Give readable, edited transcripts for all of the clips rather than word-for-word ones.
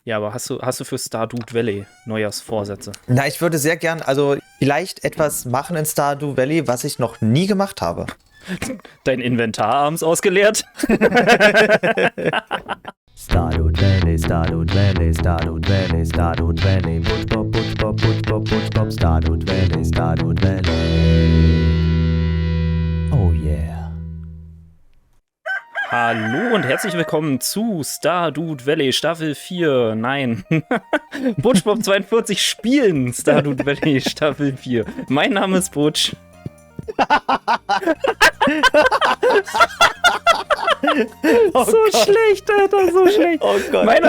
Ja, aber hast du für Stardew Valley Neujahrsvorsätze? Na, ich würde sehr gern, also vielleicht etwas machen in Stardew Valley, was ich noch nie gemacht habe. Dein Inventar abends ausgeleert? Stardew Valley, Stardew Valley, Stardew Valley, Stardew Valley, Butch Bop, Butch Bop, Butch Bop, Butch Bop, Stardew Valley, Stardew Valley. Oh yeah. Hallo und herzlich willkommen zu Stardew Valley Staffel 4. Nein. Butchbob 42 spielen Stardew Valley Staffel 4. Mein Name ist Butch. Oh so Gott. schlecht, Alter, so schlecht. Oh Gott. Mein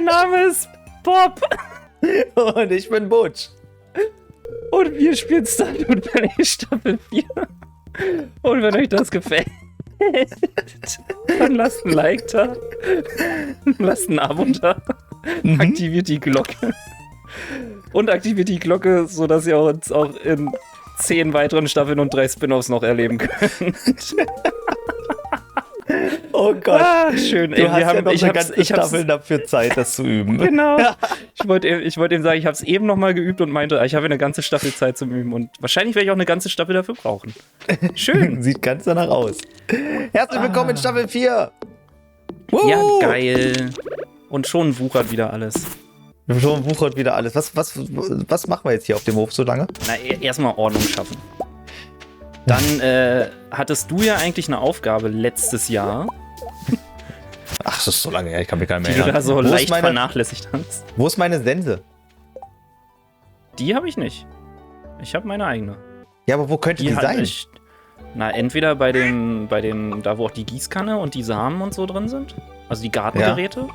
Name ist Bob. Und ich bin Butch. Und wir spielen Stardew Valley Staffel 4. Und wenn euch das gefällt, dann lasst ein Like da, lasst ein Abo da, aktiviert die Glocke und aktiviert die Glocke, sodass ihr uns auch in 10 weiteren Staffeln und 3 Spin-Offs noch erleben könnt. Oh Gott. Ah, schön. Du hast ja noch ich eine hab's- ganze Staffel dafür Zeit, das zu üben. Genau. Ich wollte eben sagen, ich habe es eben noch mal geübt und meinte, ich habe eine ganze Staffel Zeit zum Üben und wahrscheinlich werde ich auch eine ganze Staffel dafür brauchen. Schön. Sieht ganz danach aus. Herzlich willkommen in Staffel 4. Ja, geil. Und schon wuchert wieder alles. Schon wuchert wieder alles. Was machen wir jetzt hier auf dem Hof so lange? Na, erstmal Ordnung schaffen. Dann hattest du ja eigentlich eine Aufgabe letztes Jahr, Ach, das ist so lange her, ich kann mich gar nicht die mehr du da erinnern. so Wo ist leicht meine- vernachlässigt hast. Wo ist meine Sense? Die habe ich nicht. Ich habe meine eigene. Ja, aber wo könnte die hatte sein? ich. Na, entweder bei dem, da wo auch die Gießkanne und die Samen und so drin sind, also die Gartengeräte,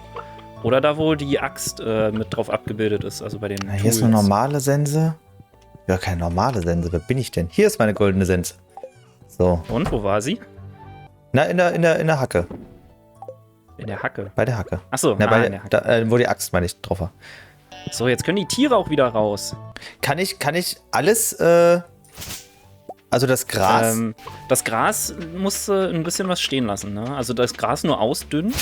oder da wo die Axt mit drauf abgebildet ist, also bei den Na, hier ist eine normale Sense. Ja, keine normale Sense. Wer bin ich denn? Hier ist meine goldene Sense. So. Und, wo war sie? Na, in der Hacke. In der Hacke. Bei der Hacke. Achso, Na, in der Hacke. Da, wo die Axt, meine ich, drauf war. So, jetzt können die Tiere auch wieder raus. Kann ich alles, also das Gras. Das Gras musst du ein bisschen was stehen lassen, ne? Also das Gras nur ausdünnen.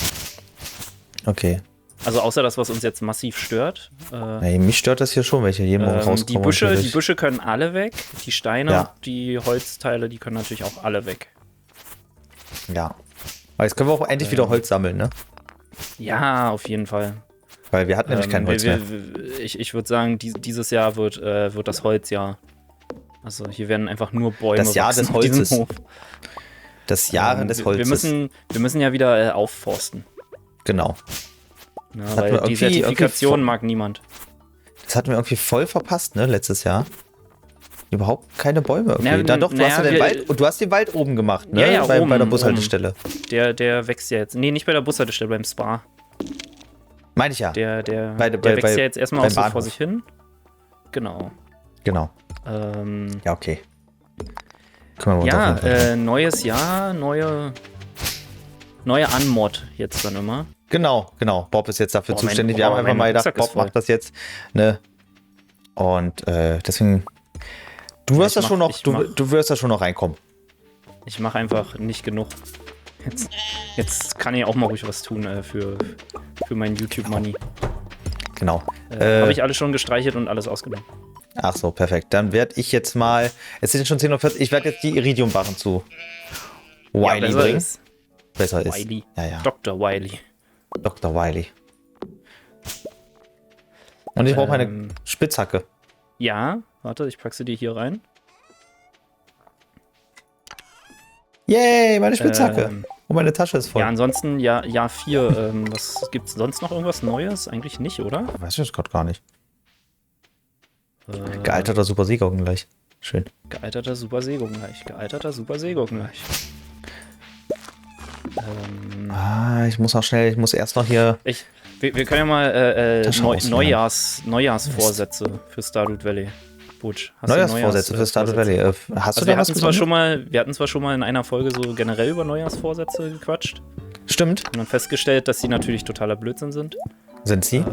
Okay. Also außer das, was uns jetzt massiv stört. Hey, mich stört das hier schon, welche hier morgen rauskommen. Die Büsche natürlich. können alle weg. Die Steine, Ja. und die Holzteile, die können natürlich auch alle weg. Ja. Aber jetzt können wir auch endlich wieder Holz sammeln, ne? Ja, auf jeden Fall. Weil wir hatten nämlich kein Holz mehr. Ich würde sagen, dieses Jahr wird das Holzjahr. Also hier werden einfach nur Bäume Das Jahr wachsen des auf diesem Holzes. Hof. Das Jahren des Holzes. Wir müssen ja wieder aufforsten. Genau. Ja, hatten wir weil die irgendwie Zertifikation vor- mag niemand. Das hatten wir irgendwie voll verpasst, ne, letztes Jahr. Überhaupt keine Bäume irgendwie. Na, Da doch, du hast ja den wir- Wald, und du hast den Wald oben gemacht, ne? Ja, ja, bei der oben, Bushaltestelle. Der wächst ja jetzt. Nee, nicht bei der Bushaltestelle, beim Spa. Meine ich ja. Der Bei- wächst bei- ja jetzt erstmal beim auch so vor Bahnhof. sich hin. Genau. Genau. Ja, okay. Kümmern wir uns auf jeden Fall. Neues Jahr, neue Anmod jetzt dann immer. Genau. Bob ist jetzt dafür Boah, mein- zuständig. Wir haben boah, einfach mein mal gedacht, Rucksack ist Bob voll. macht das jetzt, ne? Und deswegen. Du wirst Ich da schon mach- noch, ich du, mach- du wirst da schon noch reinkommen. Ich mache einfach nicht genug. Jetzt kann ich auch mal ruhig was tun für mein YouTube-Money. Genau. Habe ich alles schon gestreichelt und alles ausgenommen. Ach so, perfekt. Dann werde ich jetzt mal. Es sind schon 10:40 Uhr. Ich werde jetzt die Iridium-Barren zu Wiley besser bringen. ist. Besser ist. Wiley. Ja. Dr. Wiley. Dr. Wiley. Und ich brauche Ähm. eine Spitzhacke. Ja, warte, ich pack sie dir hier rein. Yay, meine Spitzhacke. Ähm. Und meine Tasche ist voll. Ja, ansonsten Jahr 4. Was gibt's sonst noch irgendwas Neues? Eigentlich nicht, oder? Weiß ich jetzt gerade gar nicht. Äh, Gealterter Super Sieger gleich. Schön. Gealterter Super Seegurkenleich. Gealterter Super Seegurkenleich. Ich muss erst noch hier. Wir können ja mal Das schaut aus, Neujahrsvorsätze für Stardew Valley. Butch, hast du Neujahrsvorsätze für Stardew Valley. Hast Also du wir da was hatten zwar gefunden? wir hatten zwar schon mal in einer Folge so generell über Neujahrsvorsätze gequatscht Stimmt. und dann festgestellt, dass die natürlich totaler Blödsinn sind. Sind sie?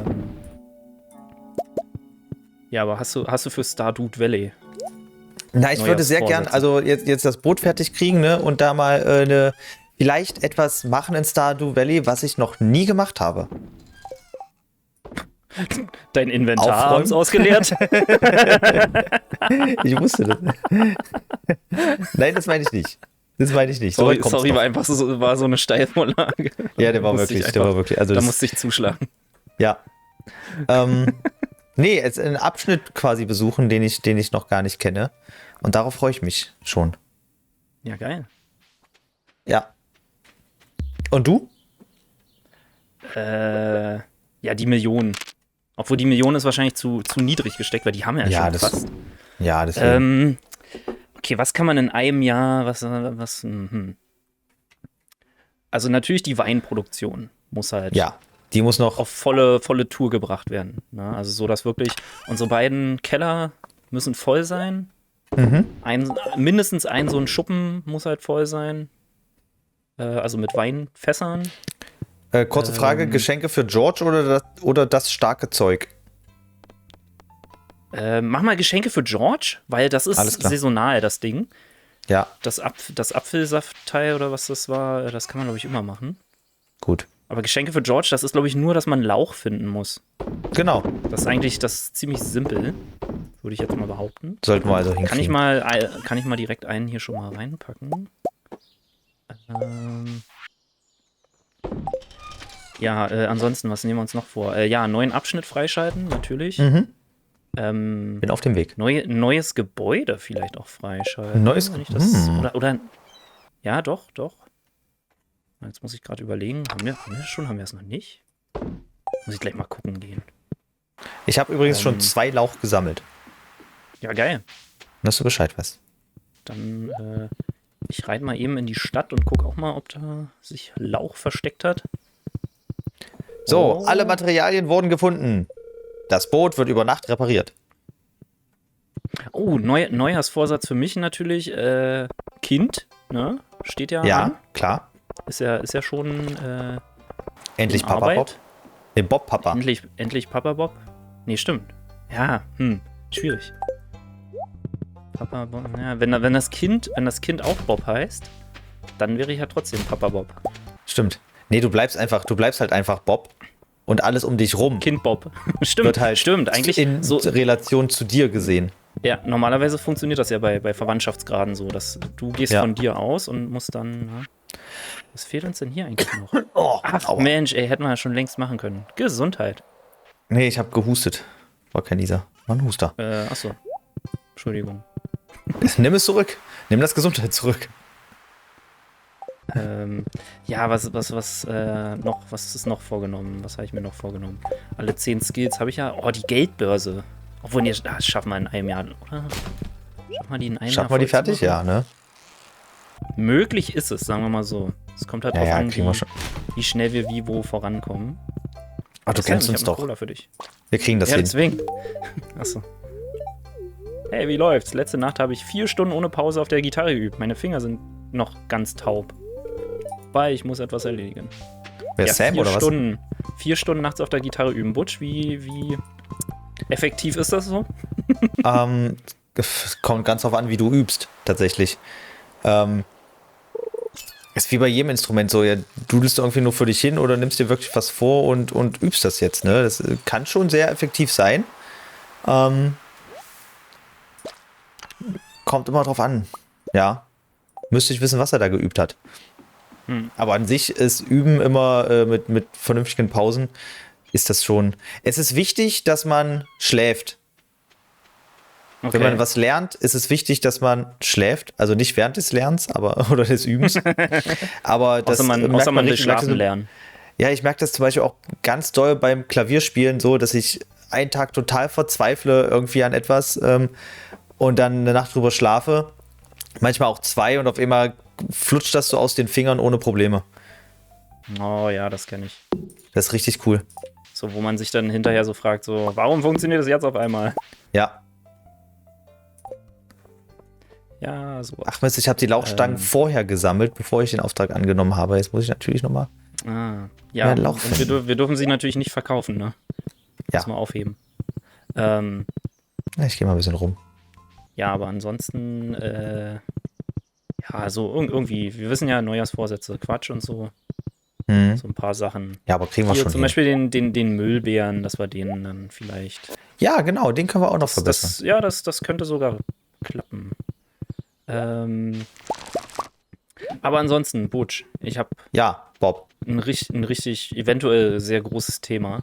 Ja, aber hast du für Stardew Valley? Na, ich würde sehr gern, Neujahrsvorsätze. also jetzt das Brot fertig kriegen, ne? Und da mal eine vielleicht etwas machen in Stardew Valley, was ich noch nie gemacht habe. Dein Inventar Aufräumen? abends ausgeleert? Ich wusste das. Nein, das meine ich nicht. Das meine ich nicht. Sorry, weit kommt's sorry noch. war einfach war so eine Steilvorlage. Ja, der war Musste ich wirklich, der war wirklich. Also Da das, musste ich zuschlagen. ja. Nee, jetzt einen Abschnitt quasi besuchen, den ich noch gar nicht kenne. Und darauf freue ich mich schon. Ja, geil. Ja. Und du? Ja, die Million. Obwohl die Million ist wahrscheinlich zu niedrig gesteckt, weil die haben ja, Ja, schon das- fast. Ja, deswegen. Okay, was kann man in einem Jahr, Also natürlich die Weinproduktion muss halt Ja, die muss noch. auf volle Tour gebracht werden. Ne? Also so, dass wirklich unsere beiden Keller müssen voll sein. Mindestens ein so ein Schuppen muss halt voll sein. Also mit Weinfässern. Kurze Frage: Geschenke für George oder das starke Zeug? Mach mal Geschenke für George, weil das ist Alles klar. saisonal, das Ding. Ja, Das Apfelsaftteil oder was das war, das kann man, glaube ich, immer machen. gut. Aber Geschenke für George, das ist, glaube ich, nur, dass man Lauch finden muss. Genau. Das ist eigentlich ziemlich simpel, würde ich jetzt mal behaupten. Sollten wir also hinkriegen. Kann ich mal direkt einen hier schon mal reinpacken? Ja, ansonsten, was nehmen wir uns noch vor? Ja, neuen Abschnitt freischalten, natürlich. Bin auf dem Weg. Neues Gebäude vielleicht auch freischalten. Neues- wenn ich das, oder ja, doch. Jetzt muss ich gerade überlegen, haben wir das schon? Haben wir es noch nicht? Muss ich gleich mal gucken gehen. Ich habe übrigens schon 2 Lauch gesammelt. Ja, geil. Dass du Bescheid weißt. Dann, ich reite mal eben in die Stadt und gucke auch mal, ob da sich Lauch versteckt hat. So, Oh. alle Materialien wurden gefunden. Das Boot wird über Nacht repariert. Oh, Neujahrsvorsatz für mich natürlich, Kind, ne? Steht ja, Ja, an. klar. Ist ja schon Endlich in Papa Arbeit. Bob. Den Bob Papa. Endlich Papa Bob. Nee, stimmt. Ja, schwierig. Papa Bob, ja, wenn das Kind auch Bob heißt, dann wäre ich ja trotzdem Papa Bob. Stimmt. Nee, du bleibst halt einfach Bob. Und alles um dich rum Kind Bob. Stimmt, wird halt stimmt. Eigentlich in so. Relation zu dir gesehen. Ja, normalerweise funktioniert das ja bei Verwandtschaftsgraden so, dass du gehst Ja. von dir aus und musst dann. Na, was fehlt uns denn hier eigentlich noch? Oh, Ach, aua. Mensch, ey, hätten wir ja schon längst machen können. Gesundheit. Nee, ich habe gehustet. War kein Dieser. War ein Huster. Achso. Entschuldigung. Nimm es zurück. Nimm das Gesundheit zurück. Ja, was ist noch vorgenommen? Was habe ich mir noch vorgenommen? Alle 10 Skills habe ich ja. Oh, die Geldbörse. Obwohl, das schaffen wir in einem Jahr, oder? Schaffen wir die in einem Jahr? Schaffen wir die voll zu fertig? machen? Ja, ne? Möglich ist es, sagen wir mal so. Es kommt halt Ja, drauf ja, an, kriegen wir schon. wie schnell wir wo vorankommen. Ach, du Christian, kennst ich uns hab eine doch. Cola für dich. Wir kriegen das Ja, hin. deswegen. Achso. Hey, wie läuft's? Letzte Nacht habe ich 4 Stunden ohne Pause auf der Gitarre geübt. Meine Finger sind noch ganz taub. Weil ich muss etwas erledigen. Wer ist Sam 4 oder was? Stunden. 4 Stunden nachts auf der Gitarre üben. Butch, wie effektiv ist das so? Es kommt ganz drauf an, wie du übst, tatsächlich. Ist wie bei jedem Instrument so, ja, dudelst du irgendwie nur für dich hin oder nimmst dir wirklich was vor und übst das jetzt, ne? Das kann schon sehr effektiv sein. Kommt immer drauf an. Ja. Müsste ich wissen, was er da geübt hat. Aber an sich ist Üben immer mit vernünftigen Pausen, ist das schon. Es ist wichtig, dass man schläft. Okay. Wenn man was lernt, ist es wichtig, dass man schläft. Also nicht während des Lernens, oder des Übens. Aber das außer man merkt will richtig, schlafen merkt- lernen. Ja, ich merke das zum Beispiel auch ganz doll beim Klavierspielen so, dass ich einen Tag total verzweifle irgendwie an etwas und dann eine Nacht drüber schlafe. Manchmal auch 2 und auf einmal flutscht das so aus den Fingern ohne Probleme. Oh ja, das kenne ich. Das ist richtig cool. So, wo man sich dann hinterher so fragt, so, warum funktioniert das jetzt auf einmal? Ja. Ja, so. Ach Mist, ich habe die Lauchstangen vorher gesammelt, bevor ich den Auftrag angenommen habe. Jetzt muss ich natürlich nochmal. Ja, Mehr Lauch und wir dürfen sie natürlich nicht verkaufen, ne? Ja. Muss mal aufheben. Ich gehe mal ein bisschen rum. Ja, aber ansonsten, Ja, also irgendwie, wir wissen ja, Neujahrsvorsätze, Quatsch und so. Hm. So ein paar Sachen. Ja, aber kriegen wir Hier schon zum hin. Beispiel den Müllbären, dass wir den dann vielleicht. Ja, genau, den können wir auch noch verbessern. Das könnte sogar klappen. Aber ansonsten, Butch, ich habe Ja, Bob. ein richtig, eventuell sehr großes Thema.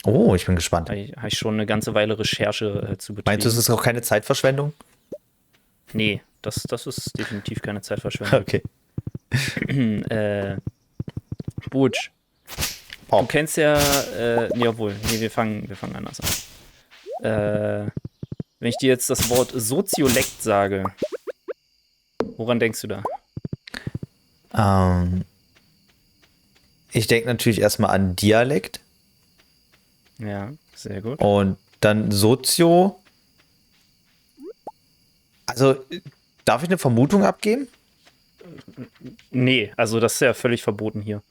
Oh, ich bin gespannt. Habe ich schon eine ganze Weile Recherche zu betrieben. Meinst du, es ist auch keine Zeitverschwendung? Nee, das ist definitiv keine Zeitverschwendung. Okay. Butch, Oh. du kennst ja, wir fangen anders an. Wenn ich dir jetzt das Wort Soziolekt sage, woran denkst du da? Ich denke natürlich erstmal an Dialekt Ja, sehr gut. und dann Sozio. Also, darf ich eine Vermutung abgeben? Nee, also das ist ja völlig verboten hier.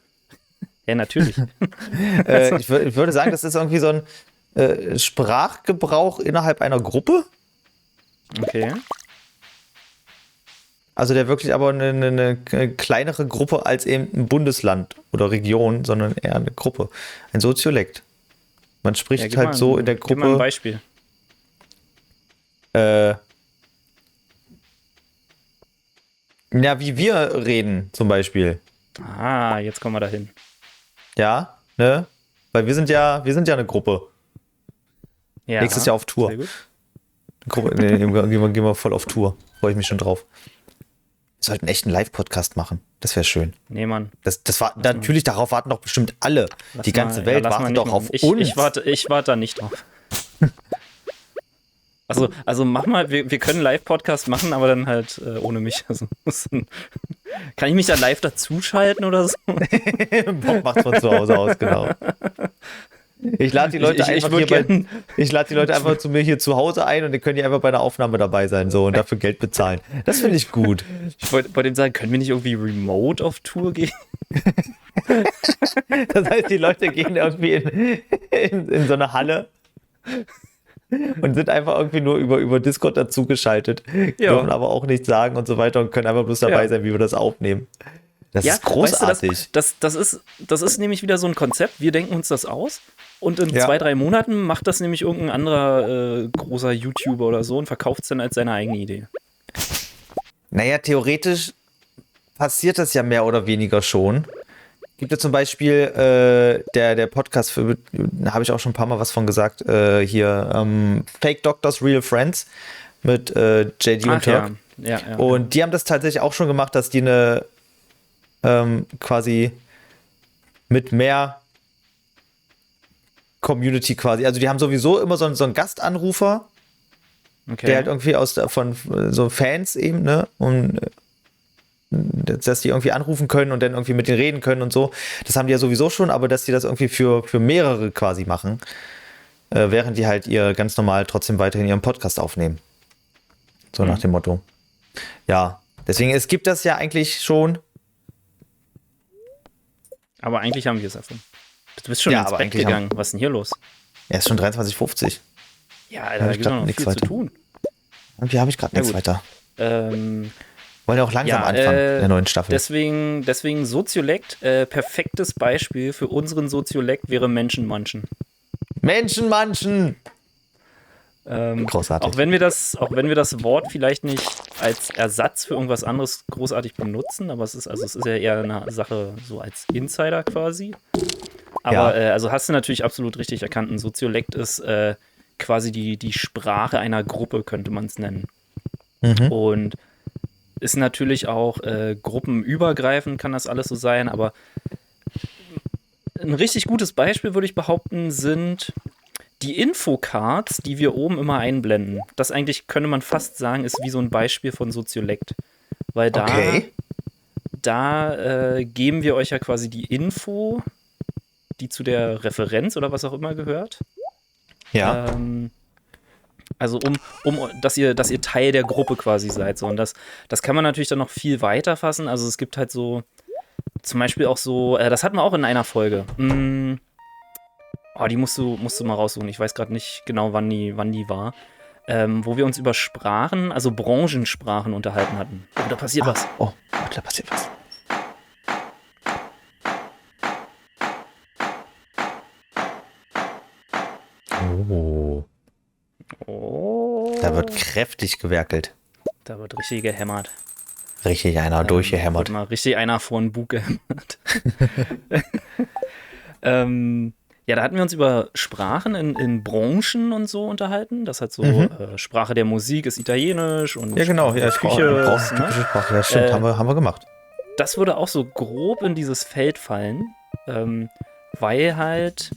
Ja, natürlich. Ich würde sagen, das ist irgendwie so ein Sprachgebrauch innerhalb einer Gruppe. Okay. Also der wirklich aber eine kleinere Gruppe als eben ein Bundesland oder Region, sondern eher eine Gruppe. Ein Soziolekt. Man spricht Ja, halt so in der Gib mal ein Gruppe. Beispiel. Ja, wie wir reden zum Beispiel. Ah, jetzt kommen wir dahin. Ja, ne? Weil wir sind ja eine Gruppe. Ja, Nächstes Jahr auf Tour. Sehr gut. Gehen wir voll auf Tour. Freue ich mich schon drauf. Wir sollten echt einen Live-Podcast machen. Das wäre schön. Nee, Mann. Natürlich, darauf warten doch bestimmt alle. Die ganze Welt lass mal wartet nicht doch machen. auf uns. Ich warte da nicht drauf. Also mach mal, wir können Live-Podcast machen, aber dann halt ohne mich. Also, kann ich mich da live dazuschalten oder so? Bob macht von zu Hause aus, genau. Ich lade die Leute ich lade die Leute einfach zu mir hier zu Hause ein und die können die einfach bei der Aufnahme dabei sein so und dafür Geld bezahlen. Das finde ich gut. Ich wollte dem sagen, können wir nicht irgendwie remote auf Tour gehen? Das heißt, die Leute gehen irgendwie in so eine Halle und sind einfach irgendwie nur über Discord dazugeschaltet, dürfen aber auch nichts sagen und so weiter und können einfach bloß dabei sein, wie wir das aufnehmen. Das ist großartig. Weißt du, das ist nämlich wieder so ein Konzept. Wir denken uns das aus und in 2-3 Monaten macht das nämlich irgendein anderer großer YouTuber oder so und verkauft es dann als seine eigene Idee. Naja, theoretisch passiert das ja mehr oder weniger schon. Gibt es zum Beispiel der Podcast, da habe ich auch schon ein paar Mal was von gesagt, Fake Doctors, Real Friends mit JD und Turk. Ja. Und die haben das tatsächlich auch schon gemacht, dass die eine quasi mit mehr Community quasi, also die haben sowieso immer so einen Gastanrufer, der halt irgendwie von so Fans eben, ne, und dass die irgendwie anrufen können und dann irgendwie mit denen reden können und so. Das haben die ja sowieso schon, aber dass die das irgendwie für mehrere quasi machen, während die halt ihr ganz normal trotzdem weiterhin ihren Podcast aufnehmen. So nach dem Motto. Ja, deswegen, es gibt das ja eigentlich schon. Aber eigentlich haben wir es erfunden. Du bist schon Ja, ins aber Bett eigentlich gegangen. Was ist denn hier los? Ja, ist schon 23:50. Ja, Alter, da gibt es noch nichts viel zu weiter. tun. Irgendwie habe ich gerade nichts gut. weiter. Ähm, Wollen ja auch langsam anfangen der neuen Staffel. Deswegen Soziolekt, perfektes Beispiel für unseren Soziolekt wäre Menschenmanschen. Menschenmanschen! Großartig. Auch wenn wir das Wort vielleicht nicht als Ersatz für irgendwas anderes großartig benutzen, aber es ist ja eher eine Sache so als Insider quasi. Aber also hast du natürlich absolut richtig erkannt, ein Soziolekt ist quasi die Sprache einer Gruppe, könnte man es nennen. Und ist natürlich auch gruppenübergreifend, kann das alles so sein, aber ein richtig gutes Beispiel, würde ich behaupten, sind die Infocards, die wir oben immer einblenden. Das eigentlich, könnte man fast sagen, ist wie so ein Beispiel von Soziolekt. Weil da geben wir euch ja quasi die Info, die zu der Referenz oder was auch immer gehört. Ja. Also dass ihr Teil der Gruppe quasi seid. So. Und das kann man natürlich dann noch viel weiter fassen. Also es gibt halt so, zum Beispiel auch so, das hatten wir auch in einer Folge. Die musst du mal raussuchen. Ich weiß gerade nicht genau, wann die war. wo wir uns über Sprachen, also Branchensprachen unterhalten hatten. Oh, da passiert was. Oh, da passiert was. Oh. Da wird kräftig gewerkelt. Da wird richtig gehämmert. Richtig einer durchgehämmert. Wird mal richtig einer vor den Bug gehämmert. Ja, da hatten wir uns über Sprachen in Branchen und so unterhalten. Das hat so Sprache der Musik ist Italienisch und Ja, genau. Ja, Küche. brauchst typische Sprache. Ja, stimmt. Haben wir gemacht. Das würde auch so grob in dieses Feld fallen, weil halt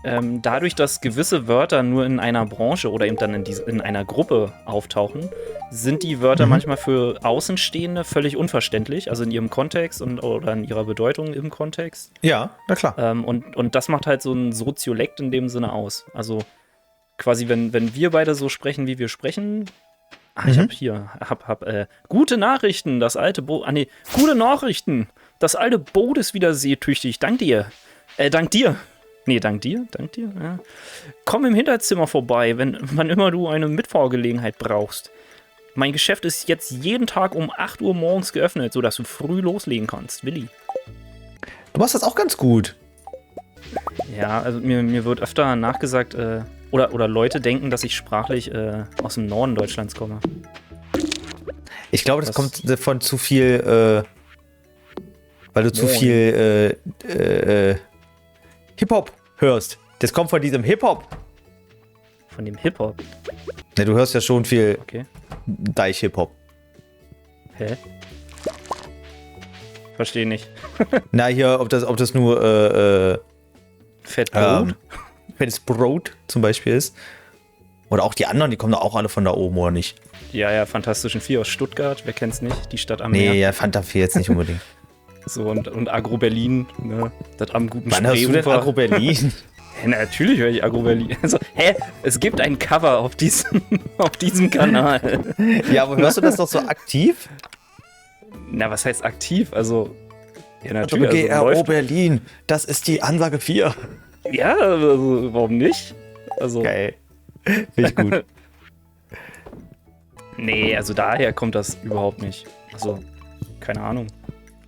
dadurch, dass gewisse Wörter nur in einer Branche oder eben dann in einer Gruppe auftauchen, sind die Wörter manchmal für Außenstehende völlig unverständlich, also in ihrem Kontext oder in ihrer Bedeutung im Kontext. Ja, na klar. Und das macht halt so ein Soziolekt in dem Sinne aus. Also quasi, wenn wir beide so sprechen, wie wir sprechen. Ich habe gute Nachrichten, das alte Boot. Gute Nachrichten. Das alte Boot ist wieder seetüchtig. Dank dir. Dank dir. Nee, dank dir. Ja. Komm im Hinterzimmer vorbei, wann immer du eine Mitfahrgelegenheit brauchst. Mein Geschäft ist jetzt jeden Tag um 8 Uhr morgens geöffnet, sodass du früh loslegen kannst, Willi. Du machst das auch ganz gut. Ja, also mir wird öfter nachgesagt, oder Leute denken, dass ich sprachlich aus dem Norden Deutschlands komme. Ich glaube, das kommt von zu viel, weil du zu viel Hip-Hop hörst. Das kommt von diesem Hip-Hop. Von dem Hip-Hop? Ne, du hörst ja schon viel Okay. Deich-Hip-Hop. Hä? Verstehe nicht. Na, hier, ob das nur Fettbrot? Fettes Brot zum Beispiel ist. Oder auch die anderen, die kommen doch auch alle von da oben, oder nicht? Ja, Fantastischen Vier aus Stuttgart, wer kennt's nicht? Die Stadt am Meer. Nee, ja, Fanta 4 jetzt nicht unbedingt. So, und Agro-Berlin, ne? Das am guten Wann hörst du denn Agro-Berlin? Hä, natürlich höre ich Agro-Berlin. Also, es gibt ein Cover auf diesem Kanal. Ja, aber hörst du das doch so aktiv? Na, was heißt aktiv? Also, ja, natürlich. GRO Berlin, das ist die Ansage 4. Ja, also, warum nicht? Also, geil. Finde ich gut. Nee, also daher kommt das überhaupt nicht. Also, keine Ahnung.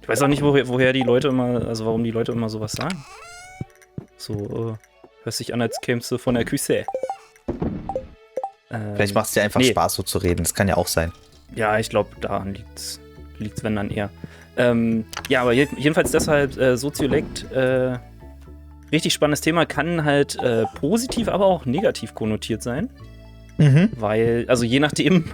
Ich weiß auch nicht, woher die Leute immer, also warum die Leute immer sowas sagen. So, hört sich an, als kämst du von der Küche. Vielleicht macht es dir einfach Spaß, so zu reden. Das kann ja auch sein. Ja, ich glaube, daran liegt's, wenn dann eher. Ja, aber jedenfalls deshalb Soziolekt, richtig spannendes Thema, kann halt positiv, aber auch negativ konnotiert sein. Weil, also je nachdem,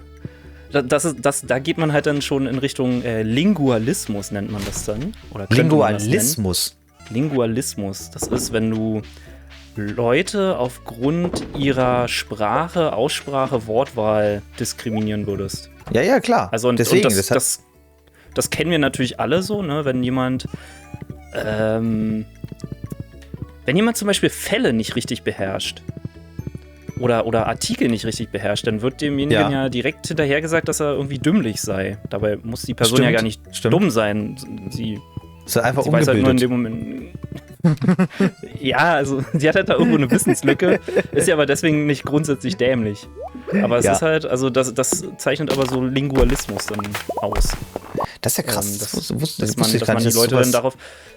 da geht man halt dann schon in Richtung Lingualismus, nennt man das dann. Oder Lingualismus? Lingualismus, das ist, wenn du Leute aufgrund ihrer Sprache, Aussprache, Wortwahl diskriminieren würdest. Ja, klar. Also deswegen, das kennen wir natürlich alle so, ne? Wenn jemand zum Beispiel Fälle nicht richtig beherrscht oder Artikel nicht richtig beherrscht, dann wird demjenigen ja direkt hinterher gesagt, dass er irgendwie dümmlich sei. Dabei muss die Person ja gar nicht dumm sein. Sie ist einfach weiß halt nur in dem Moment. Ja, also sie hat halt da irgendwo eine Wissenslücke, ist ja aber deswegen nicht grundsätzlich dämlich. Aber es ist halt, also das zeichnet aber so Lingualismus dann aus. Das ist ja krass. Dass man die Leute dann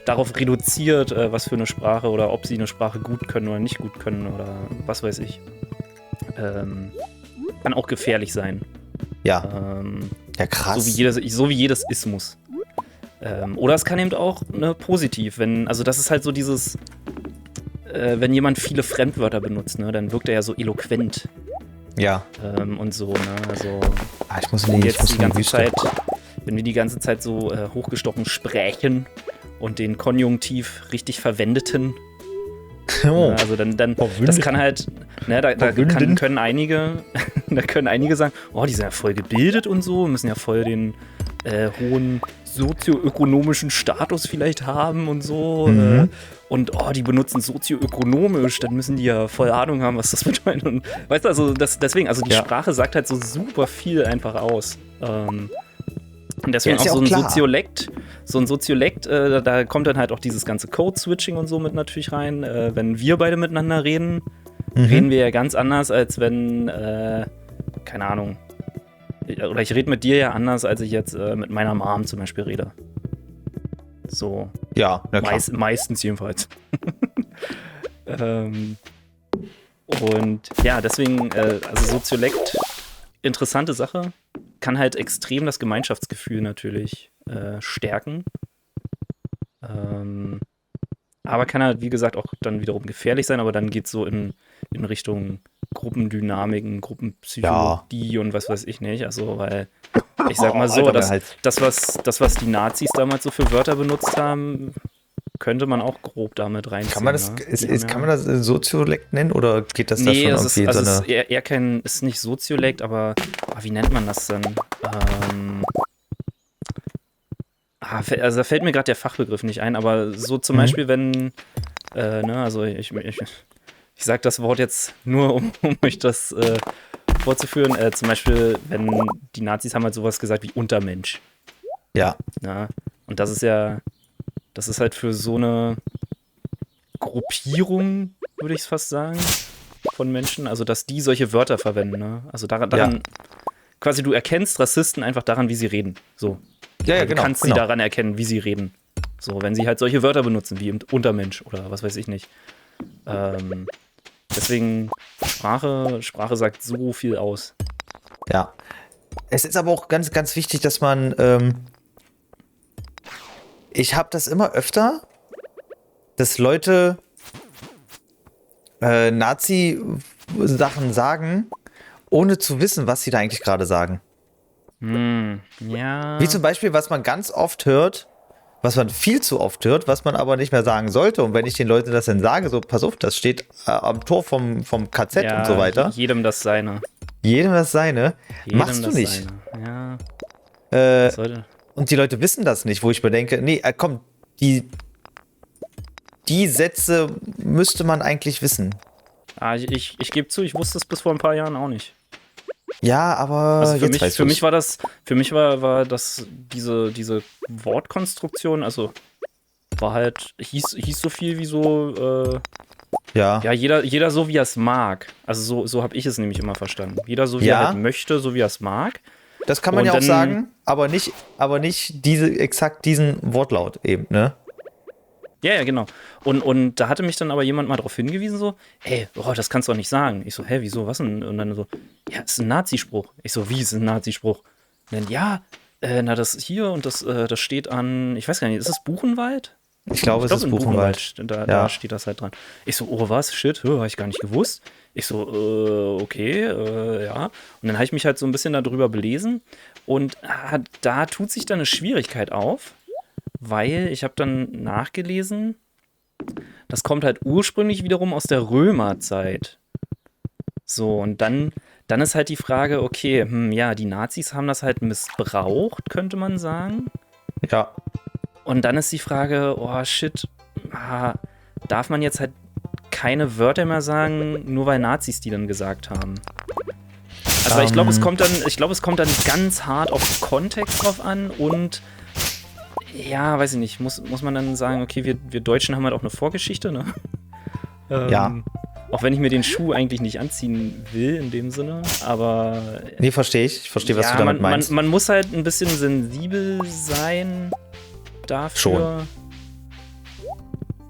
darauf reduziert, was für eine Sprache oder ob sie eine Sprache gut können oder nicht gut können oder was weiß ich. Kann auch gefährlich sein. Ja. Ja, krass. So wie jedes Ismus. Oder es kann eben auch positiv, also das ist halt so dieses, wenn jemand viele Fremdwörter benutzt, ne, dann wirkt er ja so eloquent. Ja. Und so, ne, also wenn wir die ganze Zeit so hochgestochen sprechen und den Konjunktiv richtig verwendeten, also dann das kann halt, ne, können einige sagen, oh, die sind ja voll gebildet und so, müssen ja voll den hohen sozioökonomischen Status vielleicht haben und so. Und die benutzen sozioökonomisch, dann müssen die ja voll Ahnung haben, was das bedeutet. Und, weißt du, also deswegen, also die Sprache sagt halt so super viel einfach aus. Und deswegen auch so ein Soziolekt, da kommt dann halt auch dieses ganze Code-Switching und so mit natürlich rein. Wenn wir beide miteinander reden, reden wir ja ganz anders, als wenn, keine Ahnung, oder ich rede mit dir ja anders, als ich jetzt mit meiner Mom zum Beispiel rede. So. Ja, na klar. Meistens jedenfalls. Und ja, deswegen, also Soziolekt, interessante Sache, kann halt extrem das Gemeinschaftsgefühl natürlich stärken. Aber kann halt, wie gesagt, auch dann wiederum gefährlich sein, aber dann geht es so in Richtung Gruppendynamiken, Gruppenpsychologie und was weiß ich nicht. Also, weil ich sag mal so, Alter, das, was die Nazis damals so für Wörter benutzt haben, könnte man auch grob damit reinziehen. Kann man das, ne? kann man das Soziolekt nennen oder geht das da schon irgendwie es so eine... ist eher kein, ist nicht Soziolekt, aber wie nennt man das denn? Also da fällt mir gerade der Fachbegriff nicht ein, aber so zum Beispiel, wenn, also ich sage das Wort jetzt nur, um euch das vorzuführen, zum Beispiel, wenn die Nazis haben halt sowas gesagt wie Untermensch. Ja. Ja, und das ist halt für so eine Gruppierung, würde ich es fast sagen, von Menschen, also dass die solche Wörter verwenden, ne? Also daran quasi du erkennst Rassisten einfach daran, wie sie reden, so. Ja, Du kannst sie daran erkennen, wie sie reden. So, wenn sie halt solche Wörter benutzen, wie Untermensch oder was weiß ich nicht. Deswegen, Sprache sagt so viel aus. Ja. Es ist aber auch ganz, ganz wichtig, dass man, ich habe das immer öfter, dass Leute Nazi-Sachen sagen, ohne zu wissen, was sie da eigentlich gerade sagen. Ja. Wie zum Beispiel, was man ganz oft hört, was man viel zu oft hört, was man aber nicht mehr sagen sollte. Und wenn ich den Leuten das dann sage, so, pass auf, das steht am Tor vom KZ und so weiter. Jedem das Seine. Jedem das Seine. Machst du nicht. Ja. Und die Leute wissen das nicht, wo ich mir denke, nee, komm, die Sätze müsste man eigentlich wissen. Ich gebe zu, ich wusste es bis vor ein paar Jahren auch nicht. Ja, aber also jetzt für mich war das diese Wortkonstruktion, also war halt, hieß so viel wie so, ja, jeder so, wie er es mag. Also so habe ich es nämlich immer verstanden. Jeder so, wie er halt möchte, so wie er es mag. Das kann man ja auch sagen, aber nicht exakt diesen Wortlaut eben, ne? Ja, genau. Und da hatte mich dann aber jemand mal darauf hingewiesen, so, hey, das kannst du doch nicht sagen. Ich so, hä, wieso, was denn? Und dann so, ja, das ist ein Nazispruch. Ich so, wie ist ein Nazispruch? Und dann, ja, das hier und das steht an, ich weiß gar nicht, ist es Buchenwald? Ich glaube, es ist Buchenwald. Da steht das halt dran. Ich so, was, shit, habe ich gar nicht gewusst. Ich so, okay, ja. Und dann habe ich mich halt so ein bisschen darüber belesen und da tut sich dann eine Schwierigkeit auf, weil ich habe dann nachgelesen, das kommt halt ursprünglich wiederum aus der Römerzeit. So, und dann ist halt die Frage, okay, ja, die Nazis haben das halt missbraucht, könnte man sagen. Ja. Und dann ist die Frage, shit, darf man jetzt halt keine Wörter mehr sagen, nur weil Nazis die dann gesagt haben? Also ich glaube, es kommt dann ganz hart auf Kontext drauf an und ja, weiß ich nicht, muss man dann sagen, okay, wir Deutschen haben halt auch eine Vorgeschichte, ne? Ja. Auch wenn ich mir den Schuh eigentlich nicht anziehen will, in dem Sinne, aber... Nee, verstehe ich. Ich verstehe, was du damit meinst. Man muss halt ein bisschen sensibel sein dafür. Schon.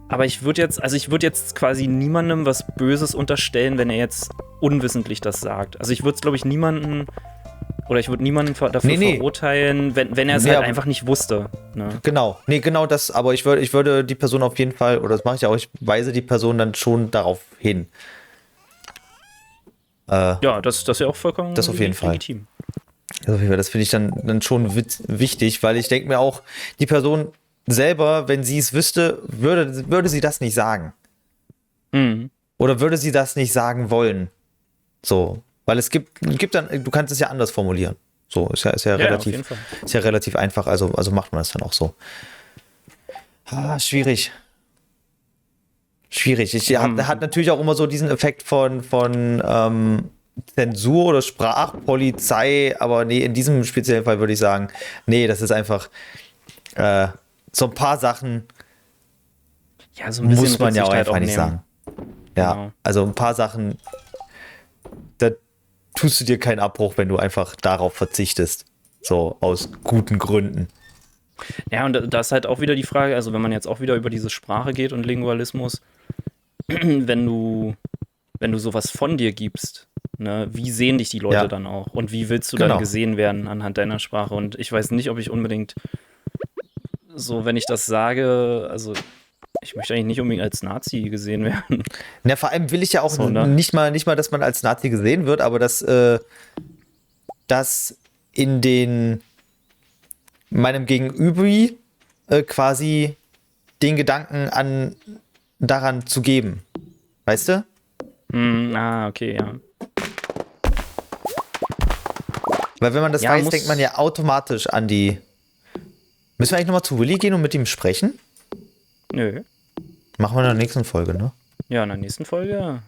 Aber ich würde jetzt quasi niemandem was Böses unterstellen, wenn er jetzt unwissentlich das sagt. Also ich würde es, glaube ich, niemanden dafür verurteilen, wenn er es halt einfach nicht wusste. Ne? Genau. Nee, genau das, aber ich würde die Person auf jeden Fall, oder das mache ich auch, ich weise die Person dann schon darauf hin. Ja, das ist ja auch vollkommen das auf jeden legitim. Das finde ich dann schon wichtig, weil ich denke mir auch, die Person selber, wenn sie es wüsste, würde sie das nicht sagen. Mhm. Oder würde sie das nicht sagen wollen. So. Weil es gibt dann, du kannst es ja anders formulieren. So, ist ja relativ einfach, also macht man das dann auch so. Schwierig. Hat natürlich auch immer so diesen Effekt von Zensur oder Sprachpolizei, aber nee, in diesem speziellen Fall würde ich sagen, nee, das ist einfach so ein paar Sachen ja, so ein bisschen muss man ja auch Rücksicht einfach halt nicht nehmen. sagen. Ja, Genau. also ein paar Sachen, da tust du dir keinen Abbruch, wenn du einfach darauf verzichtest. So, aus guten Gründen. Ja, und da ist halt auch wieder die Frage, also wenn man jetzt auch wieder über diese Sprache geht und Lingualismus, wenn du sowas von dir gibst, ne, wie sehen dich die Leute Ja. dann auch? Und wie willst du Genau. dann gesehen werden anhand deiner Sprache? Und ich weiß nicht, ob ich unbedingt so, wenn ich das sage, also ich möchte eigentlich nicht unbedingt als Nazi gesehen werden. Ja, vor allem will ich ja auch So, ne? nicht mal, dass man als Nazi gesehen wird, aber dass in meinem Gegenüber quasi den Gedanken daran zu geben. Weißt du? Okay, ja. Weil wenn man das Ja, weiß, denkt man ja automatisch an die. Müssen wir eigentlich nochmal zu Willi gehen und mit ihm sprechen? Nö. Machen wir in der nächsten Folge, ne? Ja, in der nächsten Folge,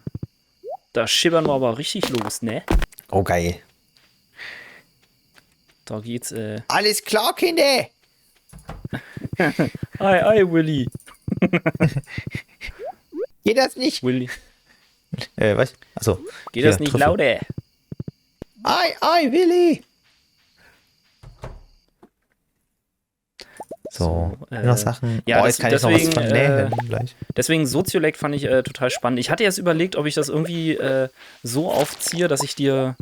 da schibbern wir aber richtig los, ne? Oh, geil. Da geht's, Alles klar, Kinder! Ei, Willi. Geht das nicht? Willi. Was? Achso. Geht Hier, das nicht Trüffel. lauter? Ei, Willi! So, noch Sachen. ja, Jetzt kann ich noch was deswegen, vernähen gleich. Deswegen Soziolekt fand ich total spannend. Ich hatte jetzt überlegt, ob ich das irgendwie so aufziehe, dass ich dir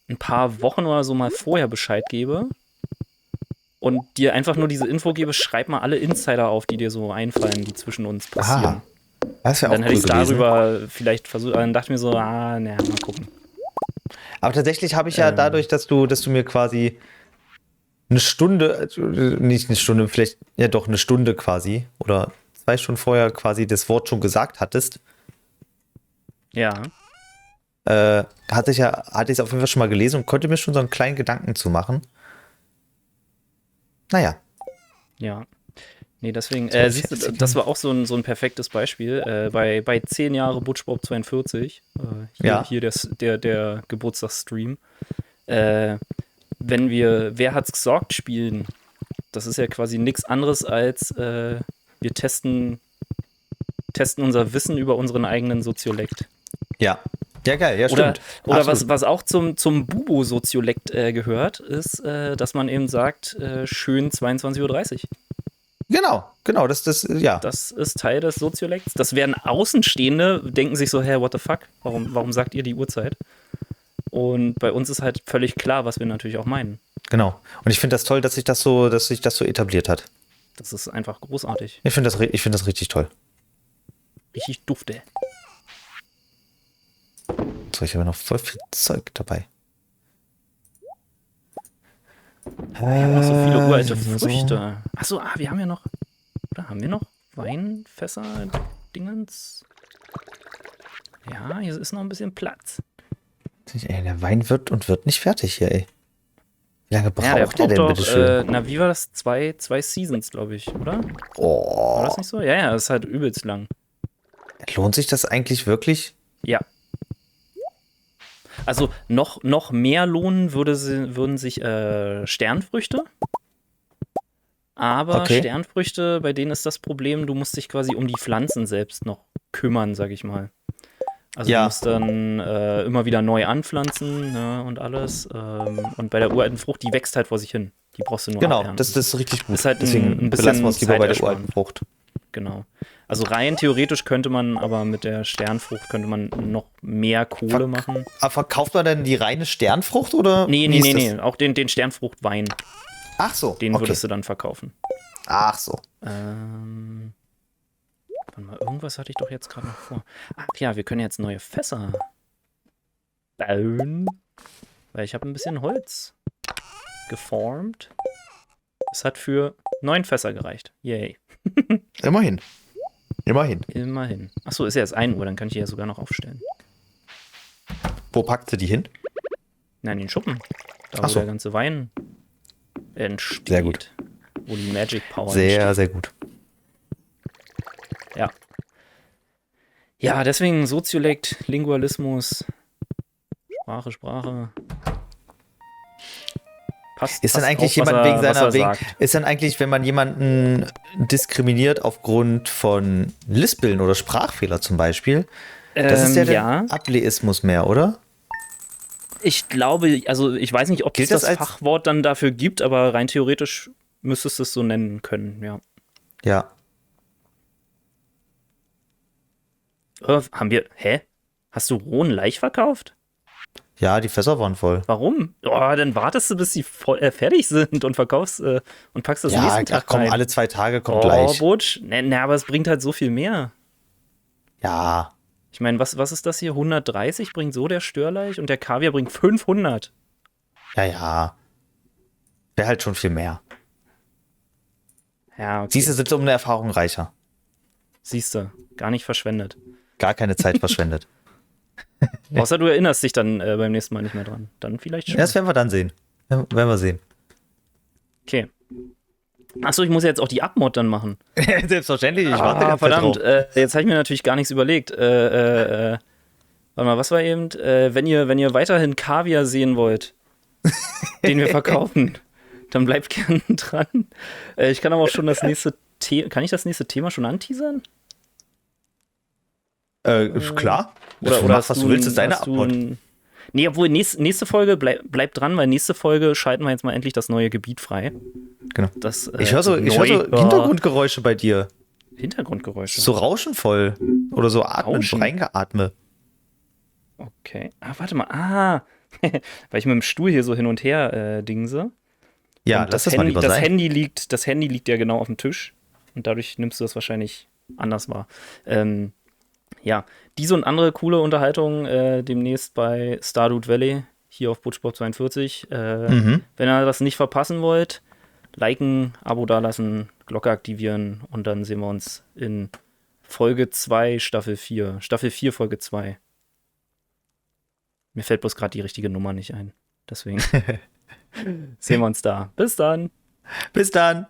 ein paar Wochen oder so mal vorher Bescheid gebe und dir einfach nur diese Info gebe, schreib mal alle Insider auf, die dir so einfallen, die zwischen uns passieren. Das wäre auch Dann hätte cool ich es gewesen. darüber vielleicht versucht, dann dachte ich mir so, naja, mal gucken. Aber tatsächlich habe ich ja dadurch, dass du mir quasi eine Stunde, nicht eine Stunde, vielleicht, ja doch eine Stunde quasi, oder 2 Stunden vorher quasi das Wort schon gesagt hattest, Ja. hatte ich es auf jeden Fall schon mal gelesen und konnte mir schon so einen kleinen Gedanken zu machen. Naja. Ja. Nee, deswegen, So, siehst du, das war auch so ein perfektes Beispiel. Bei 10 Jahre Butchbob 42, Ja. hier der Geburtstagsstream, wenn wir Wer hat's gesorgt spielen, das ist ja quasi nichts anderes als wir testen unser Wissen über unseren eigenen Soziolekt. Ja. Ja, geil, ja, Oder, stimmt. oder Absolut. was auch zum Bubo-Soziolekt gehört, ist, dass man eben sagt, schön 22:30 Uhr. Genau, ja. Das ist Teil des Soziolekts. Das werden Außenstehende, denken sich so, hey, what the fuck? Warum sagt ihr die Uhrzeit? Und bei uns ist halt völlig klar, was wir natürlich auch meinen. Genau. Und ich finde das toll, dass sich das so etabliert hat. Das ist einfach großartig. Ich finde das richtig toll. Richtig dufte. So, ich habe noch voll viel Zeug dabei. Wir haben noch so viele uralte so. Früchte. Achso, wir haben ja noch. Oder haben wir noch Weinfässer, Dingens? Ja, hier ist noch ein bisschen Platz. Ey, der Wein wird nicht fertig hier, ey. Wie lange Ja, der braucht der denn, doch, bitteschön? wie war das? Zwei Seasons, glaube ich, oder? War Oh, das nicht so? Ja, das ist halt übelst lang. lohnt sich das eigentlich wirklich? Ja. Also noch mehr lohnen würden sich Sternfrüchte. Aber Okay. Sternfrüchte, bei denen ist das Problem, du musst dich quasi um die Pflanzen selbst noch kümmern, sag ich mal. Also Ja. du musst dann immer wieder neu anpflanzen, ne, und alles. Und bei der uralten Frucht, die wächst halt vor sich hin. Die brauchst du nur Genau, abernten. das ist richtig gut. Ist halt Deswegen ein bisschen belassen wir uns lieber bei der zeitersparend. uralten Frucht. Genau. Also rein theoretisch könnte man, aber mit der Sternfrucht könnte man noch mehr Kohle machen. Aber verkauft man denn die reine Sternfrucht oder? Nee, wie ist das? auch den Sternfruchtwein, Ach so, den okay. würdest du dann verkaufen. Ach so. Warte mal, irgendwas hatte ich doch jetzt gerade noch vor. Ach ja, wir können jetzt neue Fässer bauen, weil ich habe ein bisschen Holz geformt. Es hat für 9 Fässer gereicht. Yay. Immerhin. Immerhin. Achso, ist ja jetzt 1 Uhr, dann kann ich die ja sogar noch aufstellen. Wo packt sie die hin? Nein, den Schuppen. Da, Ach wo so. der ganze Wein entsteht. Sehr gut. Wo die Magic Power entsteht. Sehr, sehr gut. Ja. Ja, deswegen Soziolekt, Lingualismus, Sprache. Passt. Ist dann passt eigentlich auf, was jemand wegen was seiner er sagt. ist dann eigentlich, wenn man jemanden diskriminiert aufgrund von Lispeln oder Sprachfehler zum Beispiel, Das ist ja der ja. Ableismus mehr, oder? Ich glaube, also ich weiß nicht, ob es Gilt das das als- Fachwort dann dafür gibt, aber rein theoretisch müsstest du es so nennen können, ja. Ja. Haben wir, hä? Hast du rohen Laich verkauft? Ja, die Fässer waren voll. Warum? Oh, dann wartest du, bis sie fertig sind und verkaufst und packst das Ja, nächsten Tag ach komm, rein. alle 2 Tage kommt Oh, gleich. Butch. Ne, aber es bringt halt so viel mehr. Ja, Ich meine, was ist das hier? 130 bringt so der Störlaich und der Kaviar bringt 500. ja. Wäre halt schon viel mehr. Ja, okay. Siehst du, sind um eine Erfahrung reicher. Siehst du, gar nicht verschwendet. Gar keine Zeit verschwendet. Außer du erinnerst dich dann beim nächsten Mal nicht mehr dran. Dann vielleicht schon. Ja, das werden wir dann sehen. Werden wir sehen. Okay. Achso, ich muss ja jetzt auch die Abmod dann machen. Selbstverständlich, ich warte ganz Verdammt, drauf. jetzt habe ich mir natürlich gar nichts überlegt. Warte mal, was war eben? Wenn ihr weiterhin Kaviar sehen wollt, den wir verkaufen, dann bleibt gerne dran. Ich kann aber auch schon das nächste Thema. Kann ich das nächste Thema schon anteasern? Klar. Oder mach, was du willst, ist deine hast du Abmod. Nee, obwohl nächste Folge, bleibt dran, weil nächste Folge schalten wir jetzt mal endlich das neue Gebiet frei. Genau. Das, Ich höre so Hintergrundgeräusche bei dir. Hintergrundgeräusche. So rauschenvoll. Oder so atmen, Rauschen? reingeatme. Okay. Warte mal. Weil ich mit dem Stuhl hier so hin und her dingse. Ja, Und lass das mal lieber das sein. Handy liegt ja genau auf dem Tisch. Und dadurch nimmst du das wahrscheinlich anders wahr. Ja, diese und andere coole Unterhaltungen demnächst bei Stardew Valley hier auf Butchpop 42. Wenn ihr das nicht verpassen wollt, liken, Abo dalassen, Glocke aktivieren und dann sehen wir uns in Folge 2, Staffel 4. Staffel 4, Folge 2. Mir fällt bloß gerade die richtige Nummer nicht ein. Deswegen sehen wir uns da. Bis dann. Bis dann.